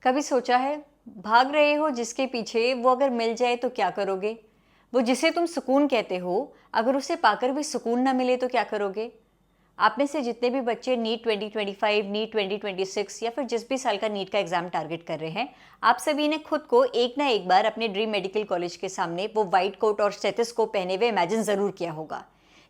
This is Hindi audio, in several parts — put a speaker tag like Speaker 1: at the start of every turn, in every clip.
Speaker 1: कभी सोचा है, भाग रहे हो जिसके पीछे, वो अगर मिल जाए तो क्या करोगे? वो जिसे तुम सुकून कहते हो, अगर उसे पाकर भी सुकून ना मिले तो क्या करोगे? आप में से जितने भी बच्चे नीट 2025, नीट 2026 या फिर जिस भी साल का नीट का एग्जाम टारगेट कर रहे हैं, आप सभी ने खुद को एक ना एक बार अपने ड्रीम मेडिकल कॉलेज के सामने वो वाइट कोट और स्टेथोस्कोप पहने हुए इमेजिन ज़रूर किया होगा।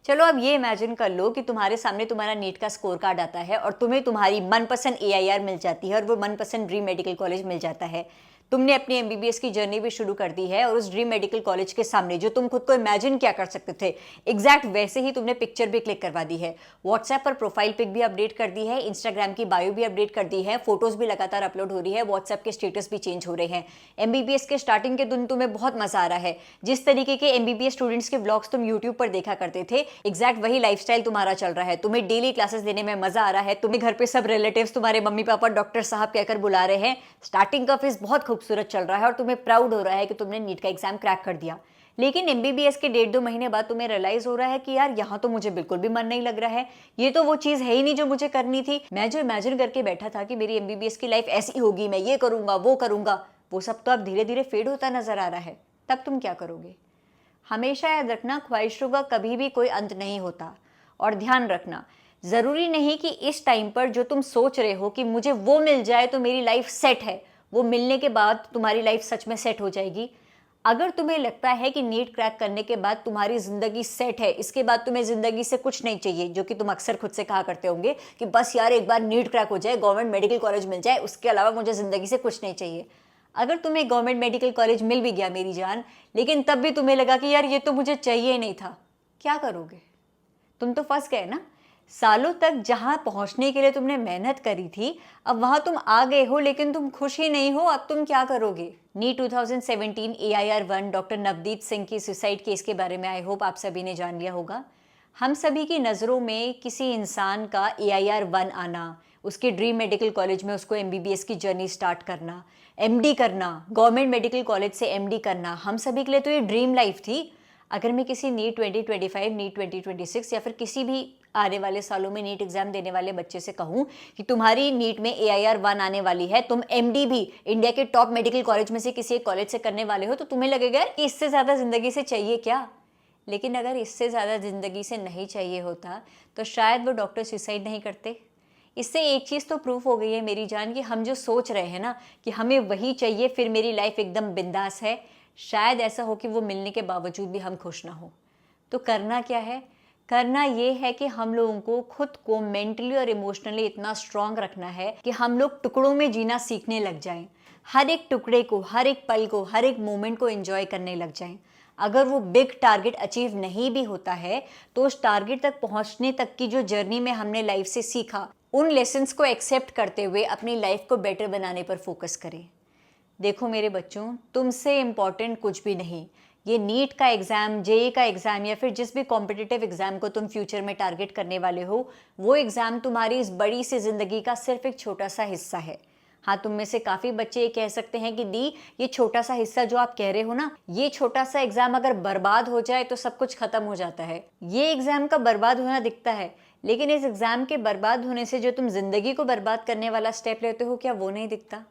Speaker 1: चलो अब ये इमेजिन कर लो कि तुम्हारे सामने तुम्हारा नीट का स्कोर कार्ड आता है और तुम्हें तुम्हारी मनपसंद एआईआर मिल जाती है और वो मनपसंद ड्रीम मेडिकल कॉलेज मिल जाता है। तुमने अपनी एमबीबीएस की जर्नी भी शुरू कर दी है और उस ड्रीम मेडिकल कॉलेज के सामने जो तुम खुद को इमेजिन क्या कर सकते थे, एग्जैक्ट वैसे ही तुमने पिक्चर भी क्लिक करवा दी है। व्हाट्सएप पर प्रोफाइल पिक भी अपडेट कर दी है, इंस्टाग्राम की बायो भी अपडेट कर दी है, फोटोज भी लगातार अपलोड हो रही है, व्हाट्सएप के स्टेटस भी चेंज हो रहे हैं। एमबीबीएस के स्टार्टिंग के दिन तुम्हें बहुत मजा आ रहा है। जिस तरीके के एमबीबीएस स्टूडेंट्स के ब्लॉग्स तुम यूट्यूब पर देखा करते थे, एग्जैक्ट वही लाइफस्टाइल तुम्हारा चल रहा है। तुम्हें डेली क्लासेस देने में मजा आ रहा है। तुम्हें घर पे सब रिलेटिव्स तुम्हारे मम्मी पापा डॉक्टर साहब कहकर बुला रहे हैं। स्टार्टिंग का फेज बहुत खूबसूरत चल रहा है और तुम्हें प्राउड हो रहा है कि तुमने नीट का एग्जाम क्रैक कर दिया। लेकिन एमबीबीएस के 1.5-2 महीने बाद तुम्हें रियलाइज हो रहा है कि यार यहाँ तो मुझे बिल्कुल भी मन नहीं लग रहा है। ये तो वो चीज है ही नहीं जो मुझे करनी थी। मैं जो इमेजिन करके बैठा था कि मेरी एमबीबीएस की लाइफ ऐसी होगी, मैं ये करूंगा वो करूंगा, वो सब तो अब धीरे धीरे फेड होता नजर आ रहा है। तब तुम क्या करोगे? हमेशा याद रखना, ख्वाहिशों का कभी भी कोई अंत नहीं होता। और ध्यान रखना, जरूरी नहीं कि इस टाइम पर जो तुम सोच रहे हो कि मुझे वो मिल जाए तो मेरी लाइफ सेट है, वो मिलने के बाद तुम्हारी लाइफ सच में सेट हो जाएगी। अगर तुम्हें लगता है कि नीट क्रैक करने के बाद तुम्हारी जिंदगी सेट है, इसके बाद तुम्हें जिंदगी से कुछ नहीं चाहिए, जो कि तुम अक्सर खुद से कहा करते होंगे कि बस यार एक बार नीट क्रैक हो जाए, गवर्नमेंट मेडिकल कॉलेज मिल जाए, उसके अलावा मुझे जिंदगी से कुछ नहीं चाहिए। अगर तुम्हें गवर्नमेंट मेडिकल कॉलेज मिल भी गया मेरी जान, लेकिन तब भी तुम्हें लगा कि यार ये तो मुझे चाहिए नहीं था, क्या करोगे? तुम तो फंस गए ना। सालों तक जहां पहुंचने के लिए तुमने मेहनत करी थी, अब वहां तुम आ गए हो लेकिन तुम खुश ही नहीं हो। अब तुम क्या करोगे? NEET 2017 AIR-1 doctor Navdeep Singh की सुसाइड केस के बारे में आई होप आप सभी ने जान लिया होगा। हम सभी की नज़रों में किसी इंसान का AIR-1 आना, उसके ड्रीम मेडिकल कॉलेज में उसको MBBS की जर्नी स्टार्ट करना, MD करना, गवर्नमेंट मेडिकल कॉलेज से MD करना, हम सभी के लिए तो ये ड्रीम लाइफ थी। अगर मैं किसी नीट 2025, नीट 2026 या फिर किसी भी आने वाले सालों में नीट एग्जाम देने वाले बच्चे से कहूं कि तुम्हारी नीट में AIR-1 आने वाली है, तुम MD भी इंडिया के टॉप मेडिकल कॉलेज में से किसी एक कॉलेज से करने वाले हो, तो तुम्हें लगेगा कि इससे ज़्यादा ज़िंदगी से चाहिए क्या? लेकिन अगर इससे ज़्यादा ज़िंदगी से नहीं चाहिए होता तो शायद वो डॉक्टर सुसाइड नहीं करते। इससे एक चीज़ तो प्रूफ हो गई है मेरी जान कि हम जो सोच रहे हैं ना कि हमें वही चाहिए फिर मेरी लाइफ एकदम बिंदास है, शायद ऐसा हो कि वो मिलने के बावजूद भी हम खुश ना हो। तो करना क्या है? करना ये है कि हम लोगों को खुद को मेंटली और इमोशनली इतना स्ट्रांग रखना है कि हम लोग टुकड़ों में जीना सीखने लग जाएं। हर एक टुकड़े को, हर एक पल को, हर एक मोमेंट को एंजॉय करने लग जाएं। अगर वो बिग टारगेट अचीव नहीं भी होता है तो उस टारगेट तक पहुंचने तक की जो जर्नी में हमने लाइफ से सीखा, उन लेसन्स को एक्सेप्ट करते हुए अपनी लाइफ को बेटर बनाने पर फोकस करें। देखो मेरे बच्चों, तुमसे इम्पॉर्टेंट कुछ भी नहीं। ये नीट का एग्ज़ाम, जेई का एग्ज़ाम या फिर जिस भी कॉम्पिटिटिव एग्ज़ाम को तुम फ्यूचर में टारगेट करने वाले हो, वो एग्ज़ाम तुम्हारी इस बड़ी सी ज़िंदगी का सिर्फ एक छोटा सा हिस्सा है। हाँ, तुम में से काफ़ी बच्चे ये कह सकते हैं कि दी, ये छोटा सा हिस्सा जो आप कह रहे हो ना, ये छोटा सा एग्ज़ाम अगर बर्बाद हो जाए तो सब कुछ ख़त्म हो जाता है। ये एग्ज़ाम का बर्बाद होना दिखता है, लेकिन इस एग्ज़ाम के बर्बाद होने से जो तुम ज़िंदगी को बर्बाद करने वाला स्टेप लेते हो, क्या वो नहीं दिखता?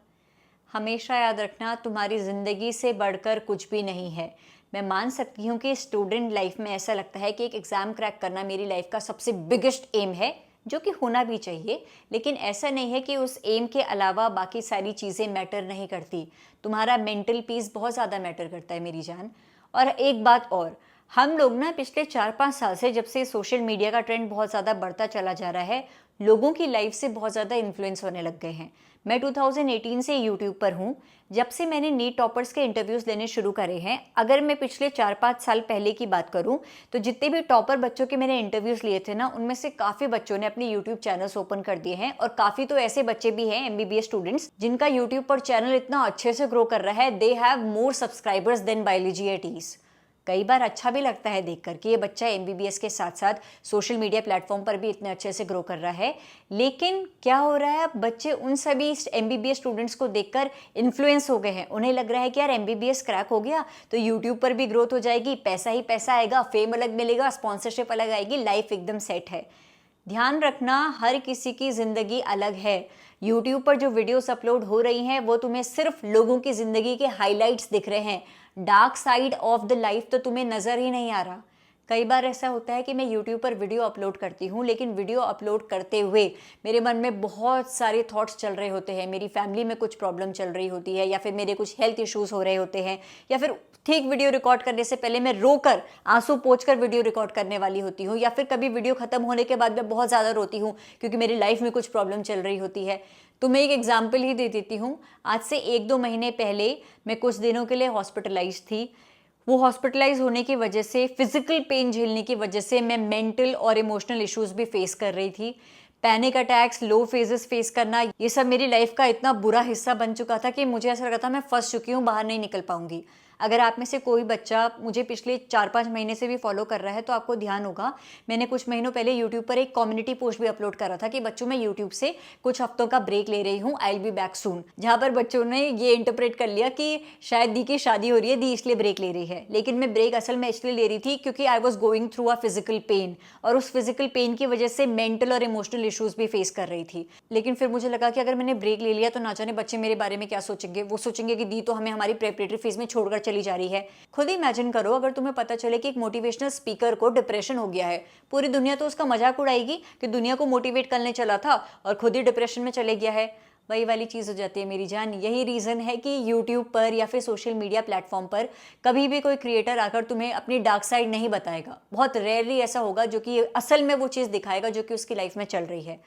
Speaker 1: हमेशा याद रखना, तुम्हारी ज़िंदगी से बढ़कर कुछ भी नहीं है। मैं मान सकती हूँ कि स्टूडेंट लाइफ में ऐसा लगता है कि एक एग्ज़ाम क्रैक करना मेरी लाइफ का सबसे बिगेस्ट एम है, जो कि होना भी चाहिए, लेकिन ऐसा नहीं है कि उस एम के अलावा बाकी सारी चीज़ें मैटर नहीं करती। तुम्हारा मेंटल पीस बहुत ज़्यादा मैटर करता है मेरी जान। और एक बात और, हम लोग ना पिछले 4-5 साल से, जब से सोशल मीडिया का ट्रेंड बहुत ज़्यादा बढ़ता चला जा रहा है, लोगों की लाइफ से बहुत ज़्यादा इन्फ्लुएंस होने लग गए हैं। मैं 2018 से यूट्यूब पर हूँ। जब से मैंने नीट टॉपर्स के इंटरव्यूज़ लेने शुरू करे हैं, अगर मैं पिछले 4-5 साल पहले की बात करूँ तो जितने भी टॉपर बच्चों के मैंने इंटरव्यूज़ लिए थे ना, उनमें से काफ़ी बच्चों ने अपने यूट्यूब चैनल्स ओपन कर दिए हैं। और काफ़ी तो ऐसे बच्चे भी हैं, MBBS स्टूडेंट्स, जिनका यूट्यूब पर चैनल इतना अच्छे से ग्रो कर रहा है, they have more subscribers than biology at ease. कई बार अच्छा भी लगता है देखकर कि ये बच्चा MBBS के साथ साथ सोशल मीडिया प्लेटफॉर्म पर भी इतने अच्छे से ग्रो कर रहा है। लेकिन क्या हो रहा है, अब बच्चे उन सभी MBBS स्टूडेंट्स को देखकर इन्फ्लुएंस हो गए हैं। उन्हें लग रहा है कि यार MBBS क्रैक हो गया तो यूट्यूब पर भी ग्रोथ हो जाएगी, पैसा ही पैसा आएगा, फेम अलग मिलेगा, स्पॉन्सरशिप अलग आएगी, लाइफ एकदम सेट है। ध्यान रखना, हर किसी की ज़िंदगी अलग है। यूट्यूब पर जो वीडियोस अपलोड हो रही हैं वो तुम्हें सिर्फ लोगों की ज़िंदगी के हाइलाइट्स दिख रहे हैं, dark side of the life तो तुम्हें नज़र ही नहीं आ रहा। कई बार ऐसा होता है कि मैं यूट्यूब पर वीडियो अपलोड करती हूँ, लेकिन वीडियो अपलोड करते हुए मेरे मन में बहुत सारे थॉट्स चल रहे होते हैं, मेरी फैमिली में कुछ प्रॉब्लम चल रही होती है, या फिर मेरे कुछ हेल्थ इश्यूज़ हो रहे होते हैं, या फिर ठीक वीडियो रिकॉर्ड करने से पहले मैं रोकर आंसू पोंछकर वीडियो रिकॉर्ड करने वाली होती हूँ, या फिर कभी वीडियो खत्म होने के बाद मैं बहुत ज़्यादा रोती हूँ क्योंकि मेरी लाइफ में कुछ प्रॉब्लम चल रही होती है। तो मैं एक एग्जाम्पल ही दे देती हूँ। आज से 1-2 महीने पहले मैं कुछ दिनों के लिए हॉस्पिटलाइज थी। वो हॉस्पिटलाइज होने की वजह से, फिजिकल पेन झेलने की वजह से मैं मेंटल और इमोशनल इश्यूज भी फेस कर रही थी। पैनिक अटैक्स, लो फेजेस फेस करना, ये सब मेरी लाइफ का इतना बुरा हिस्सा बन चुका था कि मुझे ऐसा लगा था मैं फंस चुकी हूँ, बाहर नहीं निकल पाऊंगी। अगर आप में से कोई बच्चा मुझे पिछले 4-5 महीने से भी फॉलो कर रहा है तो आपको ध्यान होगा, मैंने कुछ महीनों पहले यूट्यूब पर एक कम्युनिटी पोस्ट भी अपलोड करा था कि बच्चों मैं यूट्यूब से कुछ हफ्तों का ब्रेक ले रही हूँ, I will be back soon. जहाँ पर बच्चों ने ये इंटरप्रेट कर लिया कि शायद दी की शादी हो रही है, दी इसलिए ब्रेक ले रही है। लेकिन मैं ब्रेक असल में इसलिए ले रही थी क्योंकि I was going through a physical pain, और उस फिजिकल पेन की वजह से मेंटल और इमोशनल इश्यूज भी फेस कर रही थी। लेकिन फिर मुझे लगा कि अगर मैंने ब्रेक ले लिया तो ना जाने बच्चे मेरे बारे में क्या सोचेंगे। वो सोचेंगे कि दी तो हमें हमारी प्रेपरेटरी फेज में छोड़कर चली जा रही है। खुद ही इमेजिन करो, अगर तुम्हें पता चले कि एक मोटिवेशनल स्पीकर को डिप्रेशन हो गया है, पूरी दुनिया तो उसका मजाक उड़ाएगी कि दुनिया को मोटिवेट करने चला था और खुद ही डिप्रेशन में चले गया है। वही वाली चीज़ हो जाती है मेरी जान। यही रीज़न है कि यूट्यूब पर या फिर सोशल मीडिया प्लेटफॉर्म पर कभी भी कोई क्रिएटर आकर तुम्हें अपनी डार्क साइड नहीं बताएगा। बहुत रेयरली ऐसा होगा जो कि असल में वो चीज़ दिखाएगा जो कि उसकी लाइफ में चल रही है।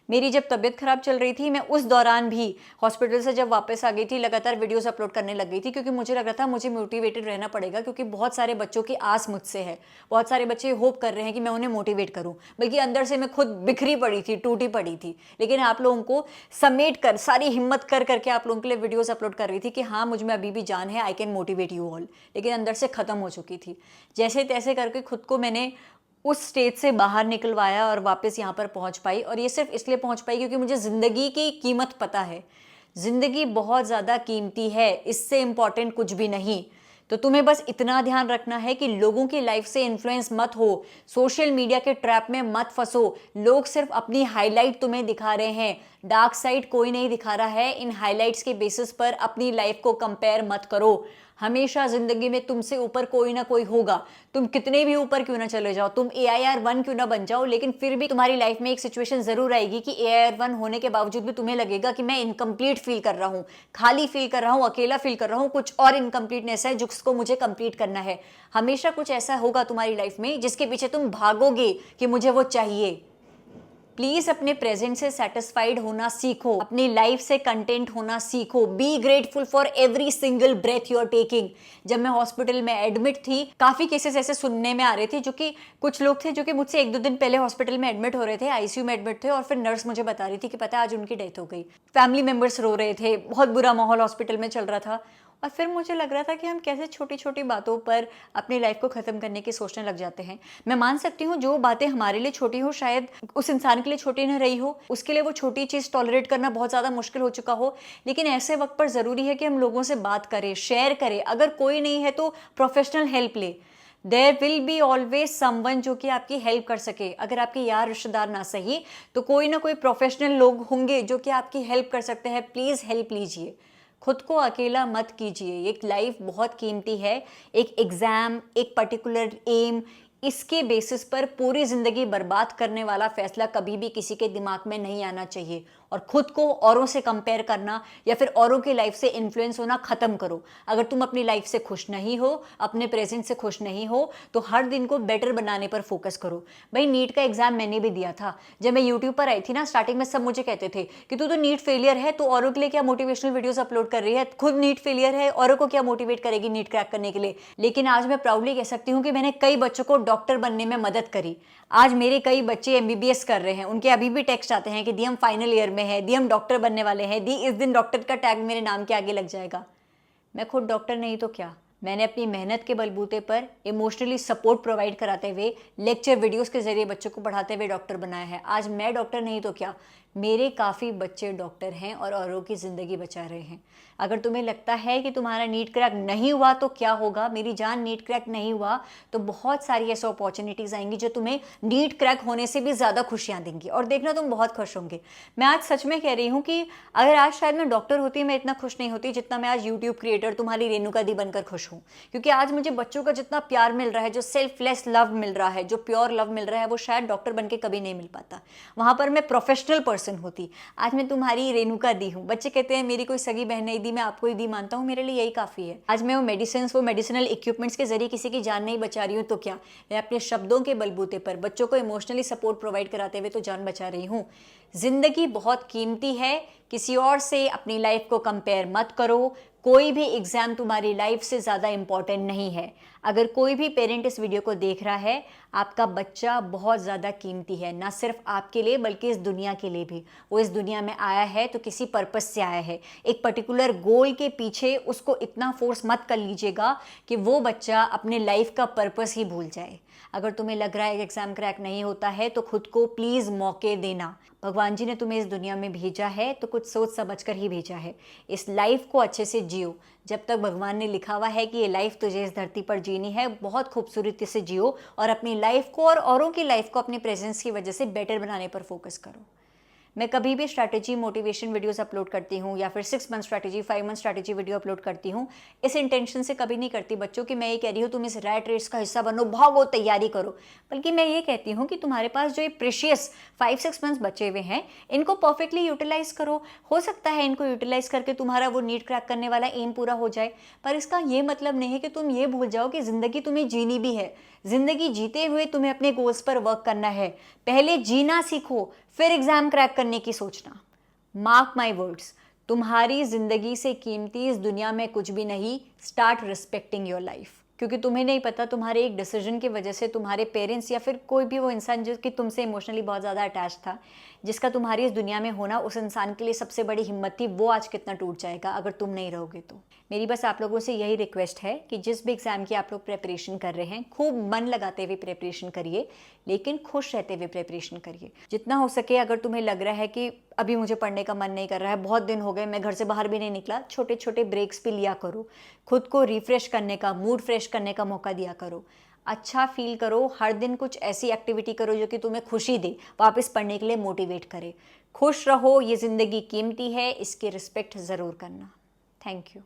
Speaker 1: मेरी जब तबीयत खराब चल रही थी, मैं उस दौरान भी हॉस्पिटल से जब वापस आ गई थी, लगातार वीडियोस अपलोड करने लग गई थी क्योंकि मुझे लग रहा था मुझे मोटिवेटेड रहना पड़ेगा, क्योंकि बहुत सारे बच्चों की आस मुझसे है। बहुत सारे बच्चे होप कर रहे हैं कि मैं उन्हें मोटिवेट करूं, बल्कि अंदर से मैं खुद बिखरी पड़ी थी, टूटी पड़ी थी। लेकिन आप लोगों को समेट कर, सारी हिम्मत कर करके आप लोगों के लिए वीडियोस अपलोड कर रही थी कि हाँ मुझ में अभी भी जान है, I can motivate you all. लेकिन अंदर से ख़त्म हो चुकी थी। जैसे तैसे करके खुद को मैंने उस स्टेज से बाहर निकलवाया और वापस यहाँ पर पहुँच पाई। और ये सिर्फ इसलिए पहुँच पाई क्योंकि मुझे ज़िंदगी की कीमत पता है। ज़िंदगी बहुत ज़्यादा कीमती है, इससे इम्पॉर्टेंट कुछ भी नहीं। तो तुम्हें बस इतना ध्यान रखना है कि लोगों की लाइफ से इन्फ्लुएंस मत हो, सोशल मीडिया के ट्रैप में मत फंसो। लोग सिर्फ अपनी हाईलाइट तुम्हें दिखा रहे हैं, डार्क साइड कोई नहीं दिखा रहा है। इन हाईलाइट्स के बेसिस पर अपनी लाइफ को कंपेयर मत करो। हमेशा जिंदगी में तुमसे ऊपर कोई ना कोई होगा। तुम कितने भी ऊपर क्यों ना चले जाओ, तुम AIR 1 क्यों ना बन जाओ, लेकिन फिर भी तुम्हारी लाइफ में एक सिचुएशन जरूर आएगी कि AIR 1 होने के बावजूद भी तुम्हें लगेगा कि मैं इनकम्प्लीट फील कर रहा हूँ, खाली फील कर रहा हूँ, अकेला फील कर रहा हूँ, कुछ और इनकम्प्लीटनेस है जिसको मुझे कंप्लीट करना है। हमेशा कुछ ऐसा होगा तुम्हारी लाइफ में जिसके पीछे तुम भागोगे कि मुझे वो चाहिए। प्लीज अपने प्रेजेंट से सेटिस्फाइड होना सीखो, अपनी लाइफ से कंटेंट होना सीखो। Be grateful for every single breath you are taking. जब मैं हॉस्पिटल में एडमिट थी, काफी केसेस ऐसे सुनने में आ रहे थे जो कि कुछ लोग थे जो कि मुझसे 1-2 दिन पहले हॉस्पिटल में एडमिट हो रहे थे, ICU में एडमिट थे, और फिर नर्स मुझे बता रही थी कि पता है आज उनकी डेथ हो गई। फैमिली मेंबर्स रो रहे थे, बहुत बुरा माहौल हॉस्पिटल में चल रहा था। और फिर मुझे लग रहा था कि हम कैसे छोटी छोटी बातों पर अपनी लाइफ को ख़त्म करने की सोचने लग जाते हैं। मैं मान सकती हूँ जो बातें हमारे लिए छोटी हो शायद उस इंसान के लिए छोटी न रही हो, उसके लिए वो छोटी चीज़ टॉलरेट करना बहुत ज़्यादा मुश्किल हो चुका हो। लेकिन ऐसे वक्त पर ज़रूरी है कि हम लोगों से बात करें, शेयर करें। अगर कोई नहीं है तो प्रोफेशनल हेल्प ले। There will be always someone जो कि आपकी हेल्प कर सके। अगर आपके यार रिश्तेदार ना सही तो कोई ना कोई प्रोफेशनल लोग होंगे जो कि आपकी हेल्प कर सकते हैं। प्लीज़ हेल्प लीजिए, खुद को अकेला मत कीजिए। एक लाइफ बहुत कीमती है। एक एग्ज़ाम, एक पर्टिकुलर एम, इसके बेसिस पर पूरी ज़िंदगी बर्बाद करने वाला फैसला कभी भी किसी के दिमाग में नहीं आना चाहिए। और खुद को औरों से कंपेयर करना या फिर औरों की लाइफ से इन्फ्लुएंस होना ख़त्म करो। अगर तुम अपनी लाइफ से खुश नहीं हो, अपने प्रेजेंट से खुश नहीं हो, तो हर दिन को बेटर बनाने पर फोकस करो। भाई नीट का एग्जाम मैंने भी दिया था। जब मैं यूट्यूब पर आई थी ना, स्टार्टिंग में सब मुझे कहते थे कि तू तो नीट फेलियर है, तो औरों के लिए क्या मोटिवेशनल वीडियोस अपलोड कर रही है, खुद नीट फेलियर है, औरों को क्या मोटिवेट करेगी नीट क्रैक करने के लिए। लेकिन आज मैं प्राउडली कह सकती हूँ कि मैंने कई बच्चों को डॉक्टर बनने में मदद करी। आज मेरे कई बच्चे MBBS कर रहे हैं, उनके अभी भी टेक्स्ट आते हैं कि दी हम फाइनल ईयर में है, दी हम डॉक्टर बनने वाले हैं, दी इस दिन डॉक्टर का टैग मेरे नाम के आगे लग जाएगा। मैं खुद डॉक्टर नहीं तो क्या, मैंने अपनी मेहनत के बलबूते पर इमोशनली सपोर्ट प्रोवाइड कराते हुए, लेक्चर वीडियोस के जरिए बच्चों को पढ़ाते हुए डॉक्टर बनाया है। आज मैं डॉक्टर नहीं तो क्या, मेरे काफ़ी बच्चे डॉक्टर हैं और औरों की ज़िंदगी बचा रहे हैं। अगर तुम्हें लगता है कि तुम्हारा नीट क्रैक नहीं हुआ तो क्या होगा, मेरी जान, नीट क्रैक नहीं हुआ तो बहुत सारी ऐसी अपॉर्चुनिटीज़ आएंगी जो तुम्हें नीट क्रैक होने से भी ज़्यादा खुशियाँ देंगी और देखना तुम बहुत खुश होंगे। मैं आज सच में कह रही हूँ कि अगर आज शायद मैं डॉक्टर होती मैं इतना खुश नहीं होती जितना मैं आज यूट्यूब क्रिएटर तुम्हारी रेणुका दी बनकर खुश हूँ। क्योंकि आज मुझे बच्चों का जितना प्यार मिल रहा है, जो सेल्फलेस लव मिल रहा है, जो प्योर लव मिल रहा है, वो शायद डॉक्टर बनके कभी नहीं मिल पाता। वहाँ पर मैं प्रोफेशनल पर्सन होती। आज मैं तुम्हारी रेणुका दी हूँ। बच्चे कहते हैं मेरी कोई सगी बहन नहीं दी, मैं आपको ही दी मानता हूँ, मेरे लिए यही काफ़ी है। आज मैं वो मेडिसिनल इक्विपमेंट्स के जरिए किसी की जान नहीं बचा रही हूँ तो क्या, मैं अपने शब्दों के बलबूते पर बच्चों को इमोशनली सपोर्ट प्रोवाइड कराते हुए तो जान बचा रही हूँ। जिंदगी बहुत कीमती है, किसी और से अपनी लाइफ को कंपेयर मत करो। कोई भी एग्जाम तुम्हारी लाइफ से ज़्यादा इंपॉर्टेंट नहीं है। अगर कोई भी पेरेंट इस वीडियो को देख रहा है, आपका बच्चा बहुत ज़्यादा कीमती है, ना सिर्फ आपके लिए बल्कि इस दुनिया के लिए भी। वो इस दुनिया में आया है तो किसी पर्पस से आया है, एक पर्टिकुलर गोल के पीछे। उसको इतना फोर्स मत कर लीजिएगा कि वो बच्चा अपने लाइफ का पर्पस ही भूल जाए। अगर तुम्हें लग रहा है कि एग्ज़ाम क्रैक नहीं होता है तो खुद को प्लीज़ मौके देना। भगवान जी ने तुम्हें इस दुनिया में भेजा है तो कुछ सोच समझ कर ही भेजा है। इस लाइफ को अच्छे से जियो। जब तक भगवान ने लिखा हुआ है कि ये लाइफ तुझे इस धरती पर जीनी है, बहुत खूबसूरती से जियो और अपनी लाइफ को और औरों की लाइफ को अपने प्रेजेंस की वजह से बेटर बनाने पर फोकस करो। मैं कभी भी स्ट्रैटेजी मोटिवेशन वीडियोस अपलोड करती हूँ या फिर 6 month strategy 5 month strategy video upload करती हूँ, इस इंटेंशन से कभी नहीं करती बच्चों कि मैं ये कह रही हूँ तुम इस रैट रेस का हिस्सा बनो, भागो, तैयारी करो। बल्कि मैं ये कहती हूँ कि तुम्हारे पास जो ये प्रेशियस 5-6 मंथ्स बचे हुए हैं, इनको परफेक्टली यूटिलाइज करो। हो सकता है इनको यूटिलाइज करके तुम्हारा वो नीट क्रैक करने वाला एम पूरा हो जाए, पर इसका ये मतलब नहीं है कि तुम ये भूल जाओ कि ज़िंदगी तुम्हें जीनी भी है। ज़िंदगी जीते हुए तुम्हें अपने गोल्स पर वर्क करना है। पहले जीना सीखो, फिर एग्जाम क्रैक करने की सोचना। मार्क माई वर्ड्स, तुम्हारी जिंदगी से कीमती इस दुनिया में कुछ भी नहीं। Start respecting your life. क्योंकि तुम्हें नहीं पता, तुम्हारे एक डिसीजन की वजह से तुम्हारे पेरेंट्स या फिर कोई भी वो इंसान जो कि तुमसे इमोशनली बहुत ज़्यादा अटैच था, जिसका तुम्हारी इस दुनिया में होना उस इंसान के लिए सबसे बड़ी हिम्मत थी, वो आज कितना टूट जाएगा अगर तुम नहीं रहोगे तो। मेरी बस आप लोगों से यही रिक्वेस्ट है कि जिस भी एग्ज़ाम की आप लोग प्रिपरेशन कर रहे हैं, खूब मन लगाते हुए प्रिपरेशन करिए, लेकिन खुश रहते हुए प्रिपरेशन करिए। जितना हो सके, अगर तुम्हें लग रहा है कि अभी मुझे पढ़ने का मन नहीं कर रहा है, बहुत दिन हो गए, मैं घर से बाहर भी नहीं निकला, छोटे छोटे ब्रेक्स भी लिया करो। खुद को रिफ्रेश करने का, मूड फ्रेश करने का मौका दिया करो। अच्छा फील करो। हर दिन कुछ ऐसी एक्टिविटी करो जो कि तुम्हें खुशी दे, वापस पढ़ने के लिए मोटिवेट करे। खुश रहो, ये ज़िंदगी कीमती है, इसकी रिस्पेक्ट ज़रूर करना। Thank you.